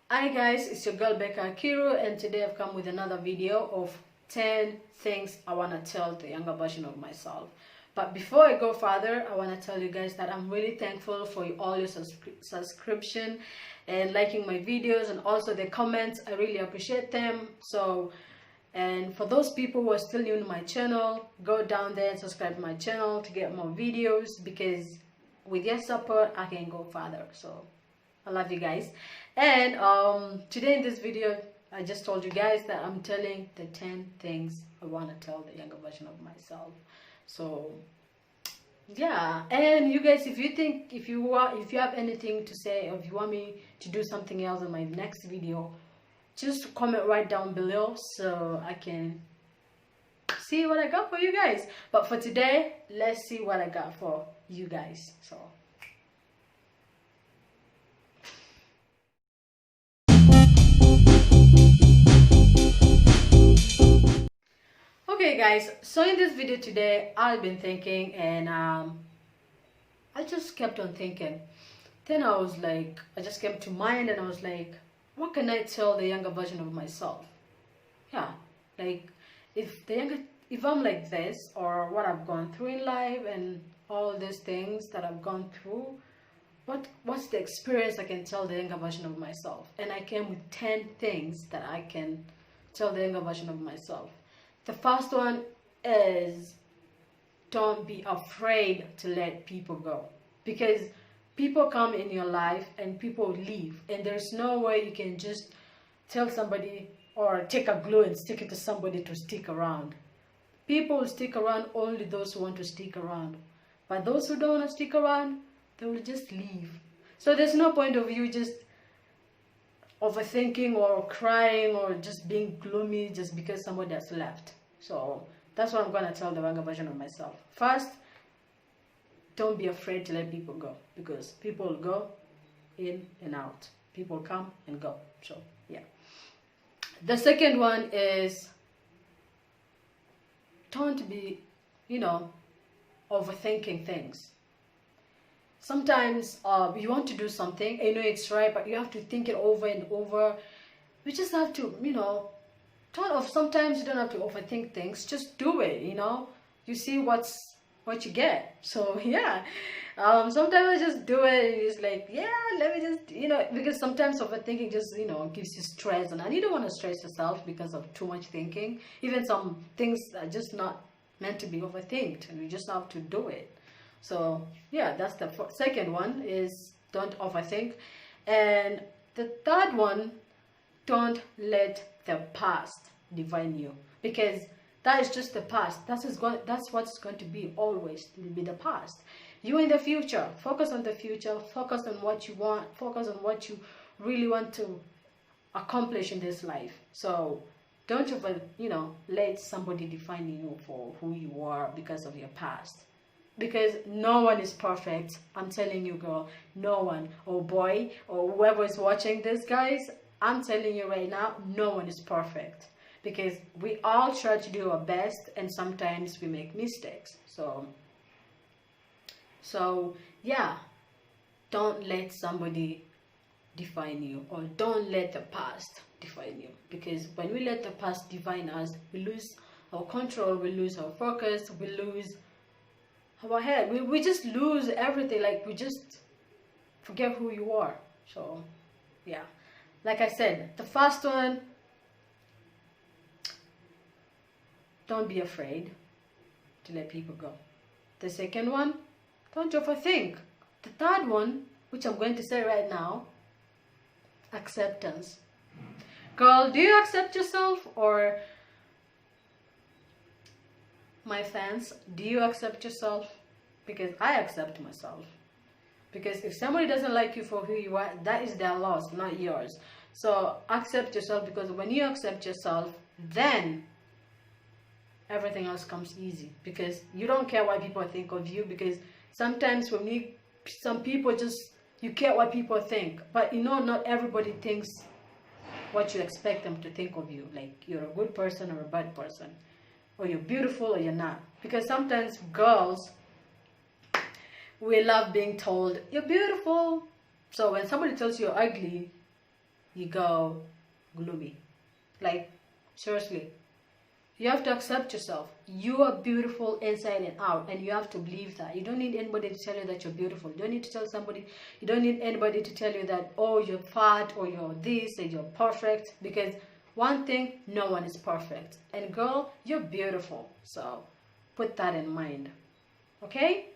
Hi guys, it's your girl Becca Akiru, and today I've come with another video of 10 things I want to tell the younger version of myself. But before I go further, I want to tell you guys that I'm really thankful for all your subscription and liking my videos and also the comments. I really appreciate them. And for those people who are still new to my channel, go down there and subscribe to my channel to get more videos, because with your support I can go further. So I love you guys. And today in this video, I just told you guys that I'm telling the 10 things I want to tell the younger version of myself. So yeah, and you guys, if you have anything to say, or if you want me to do something else in my next video, just comment right down below so I can see what I got for you guys. But for today, let's see what I got for you guys. So okay guys, so in this video today, I've been thinking, and I just kept on thinking. Then I was like, I just came to mind, and I was like, what can I tell the younger version of myself? Yeah, like if I'm like this, or what I've gone through in life and all these things that I've gone through, what's the experience I can tell the younger version of myself? And I came with 10 things that I can tell the younger version of myself. The first one is, don't be afraid to let people go, because people come in your life and people leave, and there's no way you can just tell somebody or take a glue and stick it to somebody to stick around. People will stick around only those who want to stick around, but those who don't want to stick around, they will just leave. So there's no point of you just overthinking or crying or just being gloomy just because somebody has left. So that's what I'm going to tell the younger version of myself. First, don't be afraid to let people go, because people will go in and out. People come and go. So yeah. The second one is, don't be, overthinking things. Sometimes you want to do something, and you know it's right, but you have to think it over and over. You just have to, sometimes you don't have to overthink things. Just do it, You see what you get. So yeah, sometimes I just do it, and it's like, yeah, let me just, because sometimes overthinking just, gives you stress, and you don't want to stress yourself because of too much thinking. Even some things are just not meant to be overthinked, and you just have to do it. So yeah, that's the second one, is don't overthink. And the third one, don't let the past define you, because that is just the past. That's what's going to be always. It will be the past. You in the future, focus on the future, focus on what you want, focus on what you really want to accomplish in this life. So don't let somebody define you for who you are because of your past. Because no one is perfect. I'm telling you, girl, no one, or boy, or whoever is watching this, guys, I'm telling you right now, no one is perfect. Because we all try to do our best, and sometimes we make mistakes. So yeah, don't let somebody define you, or don't let the past define you. Because when we let the past define us, we lose our control, we lose our focus, we lose our head, we just lose everything. Like, we just forget who you are. So yeah, like I said, the first one, don't be afraid to let people go. The second one, don't overthink. The third one, which I'm going to say right now, acceptance. Girl, do you accept yourself? Or my fans, do you accept yourself? Because I accept myself. Because if somebody doesn't like you for who you are, that is their loss, not yours. So accept yourself, because when you accept yourself, then everything else comes easy. Because you don't care what people think of you. Because sometimes some people just, you care what people think, but not everybody thinks what you expect them to think of you. Like, you're a good person or a bad person, or you're beautiful or you're not. Because sometimes girls, we love being told you're beautiful. So when somebody tells you you're ugly, you go gloomy. Like, seriously, you have to accept yourself. You are beautiful inside and out, and you have to believe that. You don't need anybody to tell you that you're beautiful. You don't need to tell somebody, you don't need anybody to tell you that, oh, you're fat or you're this and you're perfect. Because one thing, no one is perfect. And girl, you're beautiful. So put that in mind. Okay?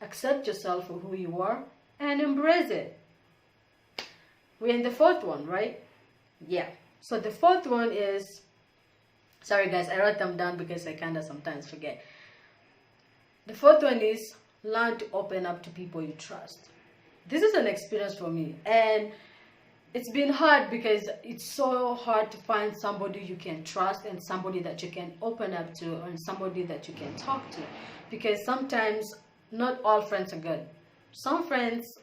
Accept yourself for who you are and embrace it. We're in the fourth one, right? Yeah. So the fourth one is, sorry guys, I wrote them down because I kind of sometimes forget. The fourth one is learn to open up to people you trust. This is an experience for me, and it's been hard because it's so hard to find somebody you can trust and somebody that you can open up to and somebody that you can talk to. Because sometimes not all friends are good. Some friends,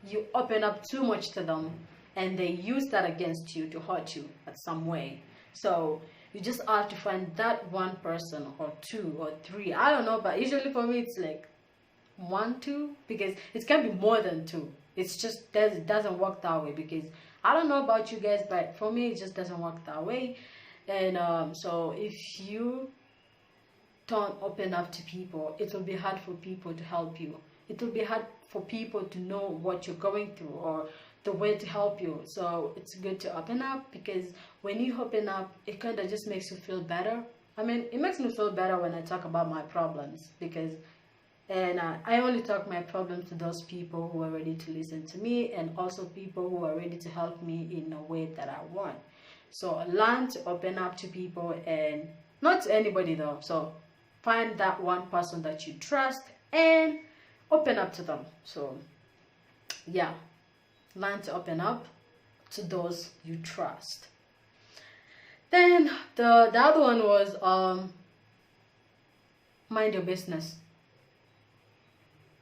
you open up too much to them and they use that against you to hurt you at some way. So you just have to find that one person or two or three. I don't know, but usually for me it's like 1, 2, because it can be more than 2. It's just it doesn't work that way, because I don't know about you guys, but for me it just doesn't work that way. And so if you don't open up to people, it will be hard for people to help you. It will be hard for people to know what you're going through or the way to help you. So it's good to open up, because when you open up, it kind of just makes you feel better. I mean, it makes me feel better when I talk about my problems, because I only talk my problems to those people who are ready to listen to me, and also people who are ready to help me in a way that I want. So learn to open up to people, and not to anybody though. So find that one person that you trust and open up to them. So yeah, learn to open up to those you trust. Then the other one was mind your business.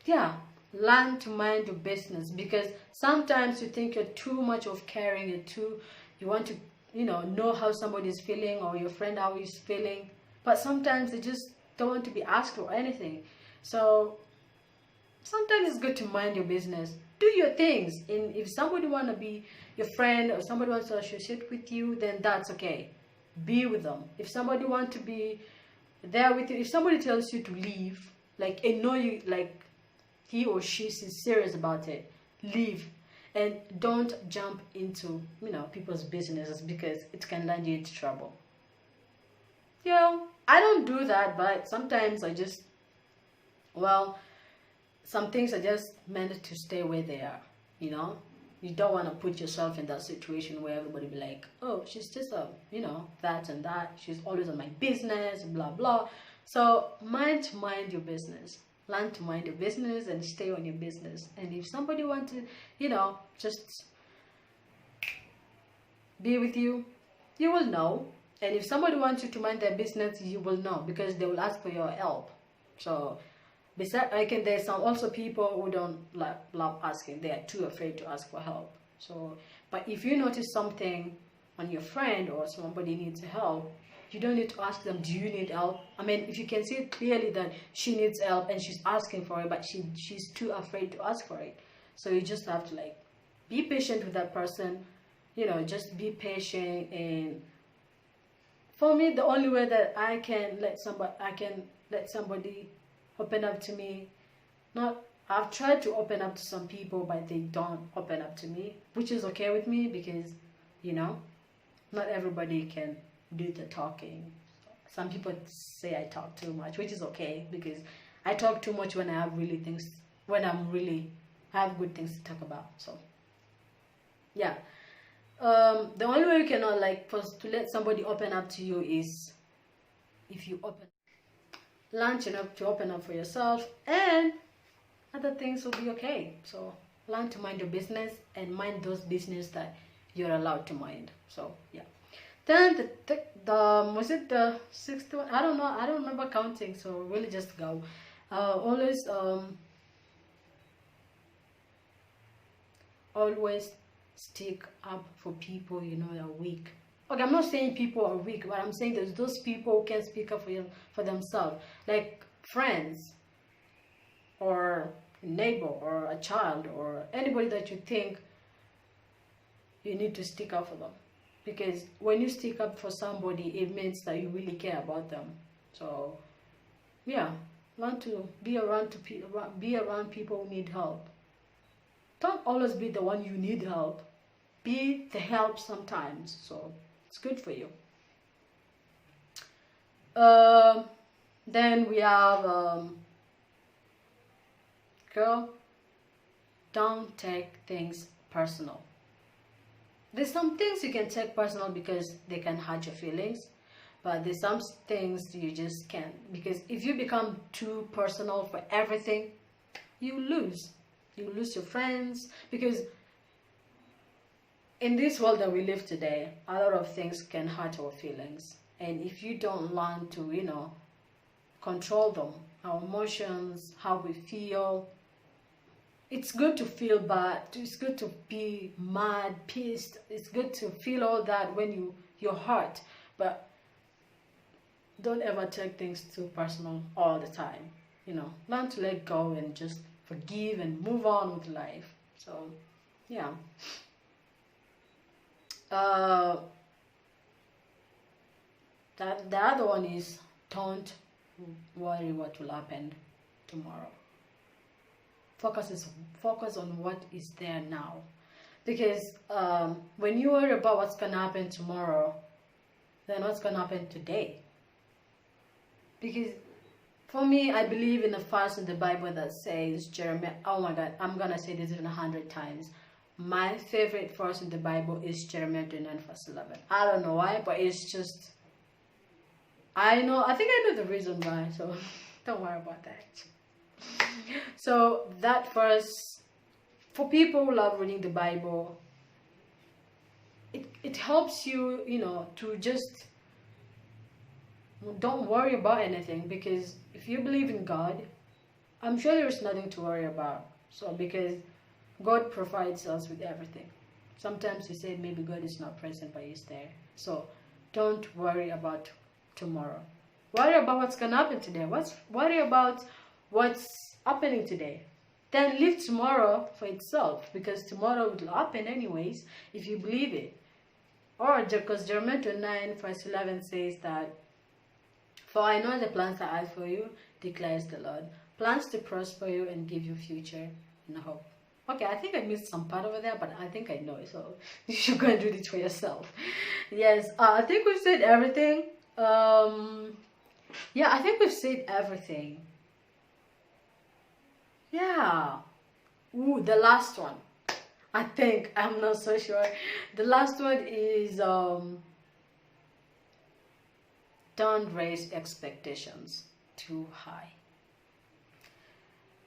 Yeah, learn to mind your business, because sometimes you think you're too much of caring, you want to know how somebody is feeling, or your friend how he's feeling, but sometimes they just don't want to be asked for anything. So sometimes it's good to mind your business. Do your things, and if somebody want to be your friend or somebody wants to associate with you, then that's okay. Be with them. If somebody want to be there with you, if somebody tells you to leave, like, and know you, like, he or she is serious about it, leave. And don't jump into people's businesses, because it can land you into trouble. I don't do that, but sometimes I just, some things are just meant to stay where they are. You don't want to put yourself in that situation where everybody be like, oh, she's just that and that, she's always on my business, blah blah. So mind your business. Learn to mind your business and stay on your business. And if somebody wants to, just be with you, you will know. And if somebody wants you to mind their business, you will know, because they will ask for your help. So, besides, there's also people who don't love asking. They are too afraid to ask for help. So, but if you notice something on your friend or somebody needs help, you don't need to ask them, do you need help? I mean, if you can see clearly that she needs help and she's asking for it, but she's too afraid to ask for it. So you just have to be patient with that person. Just be patient. And for me, the only way that I can let somebody open up to me, I've tried to open up to some people, but they don't open up to me, which is okay with me, because not everybody can do the talking. Some people say I talk too much, which is okay, because I talk too much when I have have good things to talk about. So yeah, the only way you cannot to let somebody open up to you is if you learn to open up for yourself, and other things will be okay. So learn to mind your business and mind those business that you're allowed to mind. So yeah. Then was it the sixth one? I don't know. I don't remember counting. So really just go. Always stick up for people are weak. Okay, I'm not saying people are weak, but I'm saying there's those people who can speak up for themselves, like friends, or a neighbor, or a child, or anybody that you think you need to stick up for them, because when you stick up for somebody, it means that you really care about them. So yeah, learn to be around be around people who need help. Don't always be the one you need help. Be the help sometimes. So it's good for you. Um, then we have girl, don't take things personal. There's some things you can take personal because they can hurt your feelings, but there's some things you just can't, because if you become too personal for everything, you lose. You lose your friends, because in this world that we live today, a lot of things can hurt our feelings. And if you don't learn to, control them, our emotions, how we feel, it's good to feel bad, it's good to be mad, pissed, it's good to feel all that when you're hurt, but don't ever take things too personal all the time. Learn to let go and just forgive and move on with life. So yeah. The other one is, don't worry what will happen tomorrow. Focus on what is there now, because when you worry about what's gonna happen tomorrow, then what's gonna happen today? Because for me, I believe in the verse in the Bible that says, Jeremiah. Oh my God, I'm gonna say this even 100 times. My favorite verse in the Bible is Jeremiah 29:11. I don't know why, but it's just, I think I know the reason why, so don't worry about that. So that verse, for people who love reading the Bible, it helps you, to just don't worry about anything, because if you believe in God, I'm sure there's nothing to worry about. So because God provides us with everything. Sometimes you say maybe God is not present, but He's there. So don't worry about tomorrow. Worry about what's gonna happen today. Worry about what's happening today. Then leave tomorrow for itself, because tomorrow will happen anyways if you believe it. Or because Jeremiah 9:11 says that, for I know the plans I have for you, declares the Lord. Plans to prosper you and give you future and hope. Okay, I think I missed some part over there, but I think I know it, so you should go and read it for yourself. Yes, I think we've said everything. Yeah, I think we've said everything. Yeah. Ooh, the last one. I think, I'm not so sure. The last one is, don't raise expectations too high.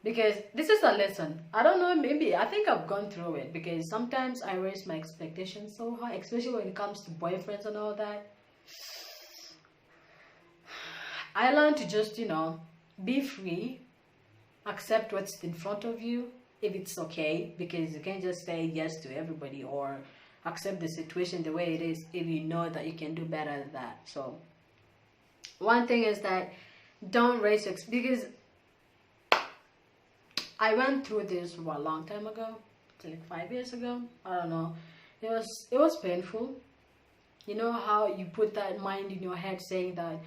Because this is a lesson. I don't know, maybe, I think I've gone through it, because sometimes I raise my expectations so high, especially when it comes to boyfriends and all that. I learned to just, be free, accept what's in front of you, if it's okay, because you can't just say yes to everybody, or accept the situation the way it is if you know that you can do better than that. So one thing is that don't raise because I went through this a long time ago, like 5 years ago. I don't know. It was painful. You know how you put that mind in your head saying that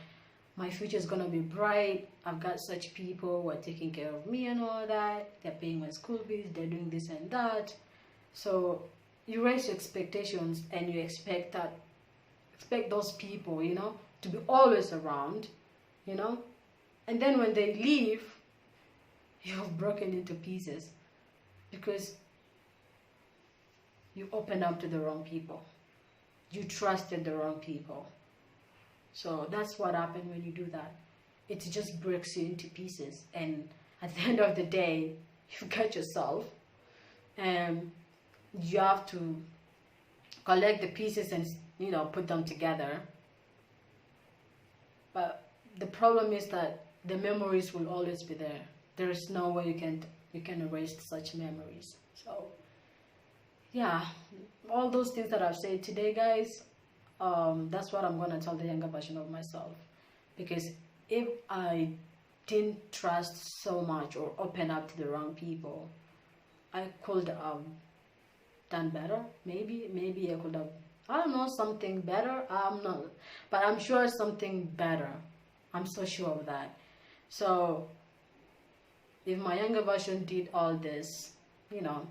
my future is gonna be bright. I've got such people who are taking care of me and all that. They're paying my school fees. They're doing this and that. So you raise your expectations and you expect those people, to be always around, and then when they leave, you've broken into pieces because you opened up to the wrong people. You trusted the wrong people. So that's what happened when you do that. It just breaks you into pieces, and at the end of the day, you got yourself, and you have to collect the pieces and put them together. But the problem is that the memories will always be there. There is no way you can erase such memories. So yeah, all those things that I've said today, guys, that's what I'm gonna tell the younger version of myself. Because if I didn't trust so much or open up to the wrong people, I could done better. Maybe I could have, I don't know, something better. I'm not, but I'm sure something better. I'm so sure of that. So if my younger version did all this, you know,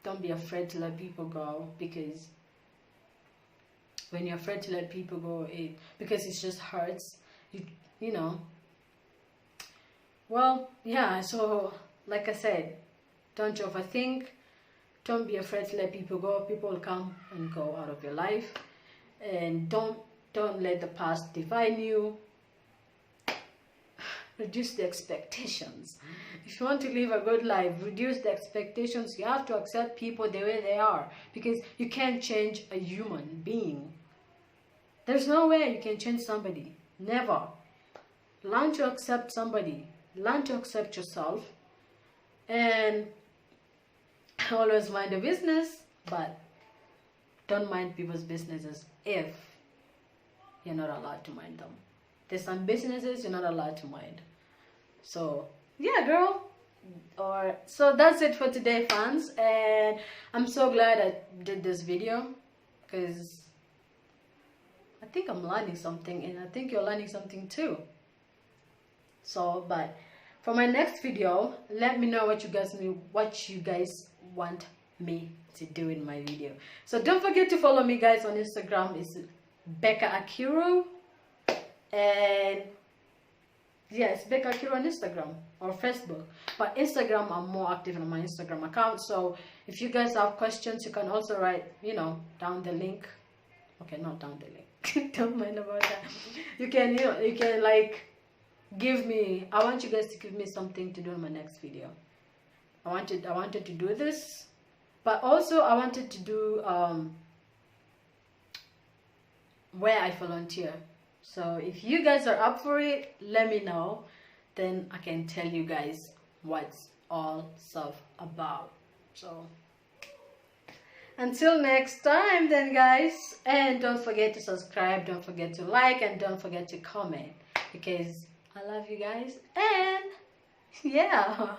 don't be afraid to let people go, because when you're afraid to let people go, because it just hurts. You know. Well, yeah. So like I said, don't you overthink. Don't be afraid to let people go. People will come and go out of your life, and don't let the past define you. Reduce the expectations. If you want to live a good life, reduce the expectations. You have to accept people the way they are, because you can't change a human being. There's no way you can change somebody. Never. Learn to accept somebody. Learn to accept yourself. And always mind your business, but don't mind people's businesses if you're not allowed to mind them. There's some businesses you're not allowed to mind. So yeah, girl. So that's it for today, fans, and I'm so glad I did this video, because I think I'm learning something, and I think you're learning something too. So, but for my next video, let me know what you guys want me to do in my video. So don't forget to follow me, guys, on Instagram. It's Becca Akiru, and yes, Becca Akiru on Instagram or Facebook. But Instagram, I'm more active on my Instagram account. So if you guys have questions, you can also write, you know, down the link. Okay, not down the link. Don't mind about that. You can like give me. I want you guys to give me something to do in my next video. I wanted to do this, but also I wanted to do where I volunteer. So if you guys are up for it, let me know. Then I can tell you guys what's all stuff about. So until next time then, guys, and don't forget to subscribe, don't forget to like, and don't forget to comment, because I love you guys. And yeah,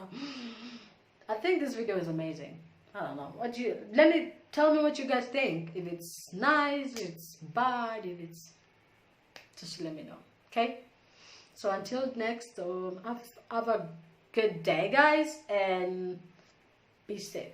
I think this video is amazing. I don't know, tell me what you guys think. If it's nice, if it's bad, if it's, just let me know. Okay, so until next, have a good day, guys, and be safe.